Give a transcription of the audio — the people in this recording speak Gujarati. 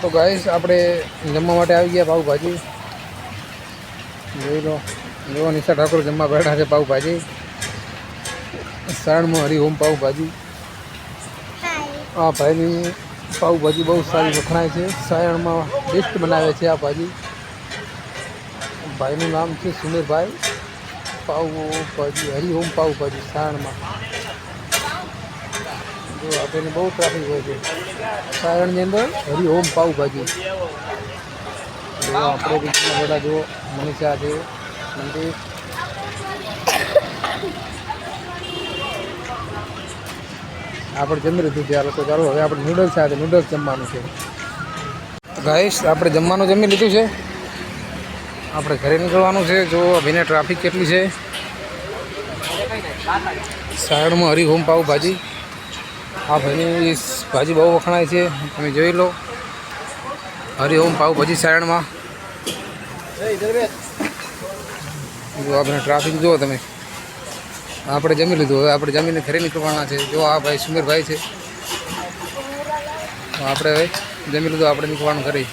તો ગાઈસ આપણે જમવા માટે આવી ગયા પાવભાજી જોઈ લો. જો નિશા ઠાકોર જમવા બેઠા છે. પાવભાજી સાણમાં હરિઓમ પાવભાજી. આ ભાઈની પાવભાજી બહુ સારી વખણાય છે. સાયણમાં બેસ્ટ બનાવે છે આ ભાજી. ભાઈનું નામ છે સુમેરભાઈ. પાવભાજી હરિઓમ પાવભાજી સાયણમાં. જો આપણને બહુ ટ્રાફિક હોય છે સાયણની અંદર. હરિઓમ પાવભાજી. જો આપણે બીજા બધા જો મનીષા છે, મંદિર. આપણે જમી લીધું ત્યારે તો ચાલો હવે આપણે નૂડલ્સ સાથે નૂડલ્સ જમવાનું છે. ગાઈસ આપણે જમવાનું જમી લીધું છે. આપણે ઘરે નીકળવાનું છે. જો અભીને ટ્રાફિક કેટલી છે. સાયણમાં હરિઓમ પાવભાજી. આ ભાઈની ભાજી બહુ વખણાય છે. તમે જોઈ લો. હરિઓમ પાવભાજી સાયણમાં. જો આપણે ટ્રાફિક જુઓ તમે. આપણે જમી લીધું હવે આપણે જમીને ઘરે નીકળવાના છે. જો આ ભાઈ સુમેરભાઈ છે. આપણે હવે જમી લીધું આપણે નીકળવાનું ઘરે.